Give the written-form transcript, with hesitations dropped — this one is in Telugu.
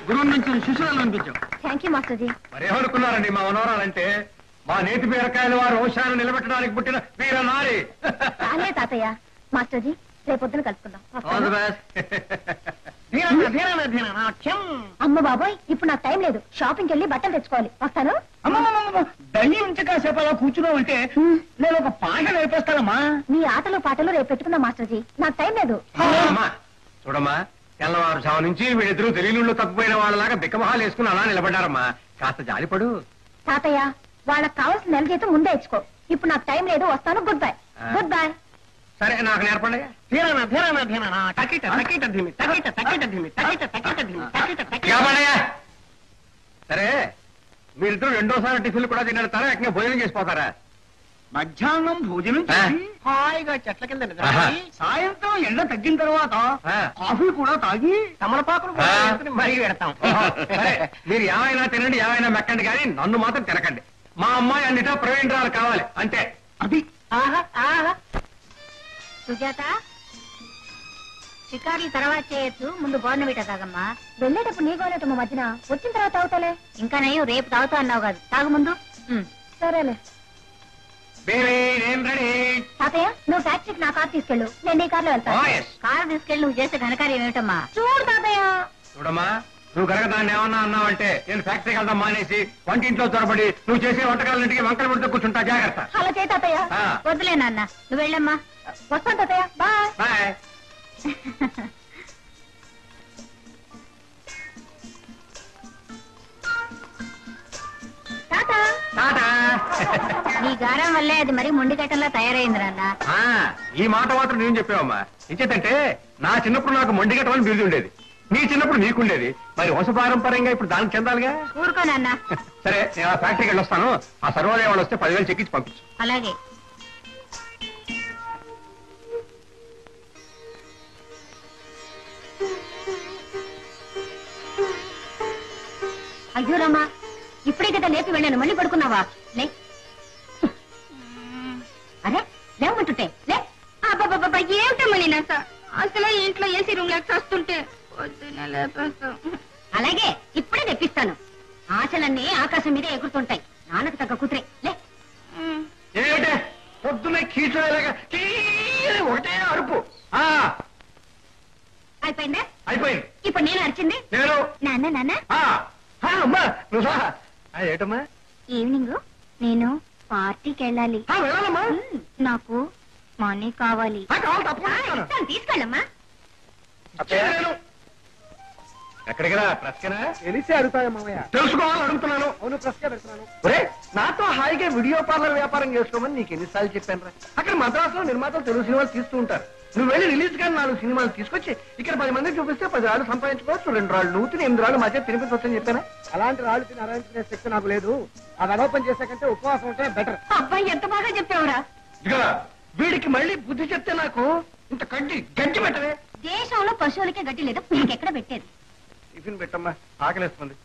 గురువు నుంచి శిష్యులను అనిపించాం. Thank you మాస్టర్జీ. మరేమనుకున్నారండి మా మనోరాలంటే? మా నేతి బీరకాయల వారు వంశాన్ని నిలబెట్టడానికి పుట్టిన వీర నారి. చాలే తాతయ్య. మాస్టర్జీ రేపొద్దున కలుసుకుందాం. అమ్మ బాబోయ్, ఇప్పుడు నాకు టైం లేదు. షాపింగ్కి వెళ్ళి బట్టలు తెచ్చుకోవాలి. వస్తాను. దయ్యం నుంచి కాసేపు అలా కూర్చున్నావు అంటే నేను ఒక పాట నేర్పిస్తానమ్మా. మీ ఆటలు పాటలు రేపు పెట్టుకుందాం మాస్టర్జీ. నాకు టైం లేదు. చూడమ్మా, తెల్లవారుజాము నుంచి వీళ్ళిద్దరూ తెలియనుళ్ళు తప్పిపోయిన వాళ్ళలాగా బిక్కమహాలు వేసుకుని అలా నిలబడ్డారమ్మా. కాస్త జాలిపడు. తాతయ్య, వాళ్ళకి కావాల్సిన నెల జీతం ముందే ఇచ్చుకో. ఇప్పుడు నాకు టైం లేదు. వస్తాను. Good bye. Good bye. సరే, నాకు నేర్పండి. సరే, మీరిద్దరు రెండోసారి టిఫిన్లు కూడా తినడతారా? ఎక్కడ భోజనం చేసిపోతారా? మధ్యాహ్నం భోజనం చేసి హాయిగా చెట్ల కింద నిద్రపోయి, సాయంత్రం ఎండ తగ్గిన తర్వాత కాఫీ కూడా తాగి తమలపాకులు మరీ పెడతాం. సరే, మీరు ఏమైనా తినండి, ఏమైనా మెక్కండి, కానీ నన్ను మాత్రం తినకండి. మా అమ్మాయి అన్నిటా ప్రవీణరాలు కావాలి అంతే. అది సుజాత, షికార్లు తర్వాత చేయొచ్చు. ముందు బోర్నవిట తాగమ్మా. వెళ్ళేటప్పుడు నీ గోనేటమ్మ మధ్యన, వచ్చిన తర్వాత తాగుతాలే. ఇంకా నయ్యో, రేపు తాగుతా అన్నావు కాదు. తాగు ముందు. సరేలే. తాతయ్య, నువ్వు ఫ్యాక్టరీకి నా కారు తీసుకెళ్ళు. నేను నీ కార్లో వెళ్తాను. కారు తీసుకెళ్ళి నువ్వు చేసే ఘనకార్యం ఏమిటమ్మా? చూడు తాతయ్య. చూడమ్మా, నువ్వు కనుక దాన్ని ఏమన్నా అన్నావంటే నేను ఫ్యాక్టరీకి వెళ్దాం మానేసి వంటింట్లో చొరబడి నువ్వు చేసే వంటకాలన్నింటికి వంకలు పెడుతూ కూర్చుంటా. జాగ్రత్త. అలా చేయి తాతయ్య. వద్దులే నాన్న, నువ్వు వెళ్ళమ్మా. వస్తాను తాతయ్య. Bye bye. నీ గారం వల్లే అది మరి మొండిగట్టంలా తయారైంది నాన్న. ఈ మాట మాత్రం నేను చెప్పావమ్మా. ఇంకేతంటే నా చిన్నప్పుడు నాకు మొండిగట్టం అని బిరుదు ఉండేది. నీ చిన్నప్పుడు నీకుండేది. మరి వంశపారంపర్యంగా ఇప్పుడు దానికి చెందాలిగా. ఊరుకో నాన్న. సరే, నేను ఆ ఫ్యాక్టరీకి వెళ్ళొస్తాను. ఆ సర్వోదయ వాళ్ళు వస్తే 10,000 చెక్కించి పంపించు. అలాగే. అయ్యో రమ్మా, ఇప్పుడే కదా లేపి వెళ్ళాను. మళ్ళీ పడుకున్నావా? లే. అరే లేమంటుంటే లే. అబ్బాబ్బా, ఏమిటమ్మా నేను అసలు ఇంట్లో ఏసీ రూమ్ లేక వస్తుంటే అలాగే ఇప్పుడే తెప్పిస్తాను. ఆశలన్నీ ఆకాశం మీదే ఎగురుతుంటాయి. నాన్నకు తగ్గ కూతురే. లే. ఏమిటే పొద్దున్న కీచులాగా ఒకటే అరుపు. అయిపోయిందా? అయిపోయింది. ఇప్పుడు నేను అరిచింది నేను. నాన్న నాన్న. అమ్మా నువ్వు ఏటమ్మా? ఈవినింగ్ నేను పార్టీకి వెళ్ళాలి. వెళ్ళాలమ్మా. నాకు మనీ కావాలి. తీసుకెళ్ళమ్మా. ఎక్కడికి రా? ప్రశ్న తెలిసి అడుగుతాయా మామయ్య? తెలుసుకోవాలని అడుగుతున్నాను. అవును, ప్రశ్న పెడుతున్నాను. నాతో హాయిగా వీడియో పార్లర్ వ్యాపారం చేసుకోమని నీకు ఎన్నిసార్లు చెప్పాను రా. అక్కడ మద్రాసులో నిర్మాతలు తెలుగు సినిమాలు తీస్తూ ఉంటారు. నువ్వు వెళ్ళి రిలీజ్ కానీ 4 సినిమాలు తీసుకొచ్చి ఇక్కడ 10 మంది చూపిస్తే 10 రాళ్ళు సంపాదించుకోవచ్చు. 2 రాళ్ళు నువ్వు తిని 8 రాళ్ళు మధ్య తినిపించవచ్చని చెప్పాను. అలాంటి రాళ్ళు తిని అరాయించుకునే శక్తి నాకు లేదు. అది అలోపం చేసాకంటే ఉపవాసం ఉంటే బెటర్. అబ్బాయి ఎంత బాగా చెప్పావురా. వీడికి మళ్ళీ బుద్ధి చెప్తే నాకు ఇంత గడ్డి పెట్టవే. దేశంలో పశువులకే గడ్డి లేదు, నీకెక్కడ పెట్టేది? టిఫిన్ పెట్టమ్మా, ఆకలిస్తుంది.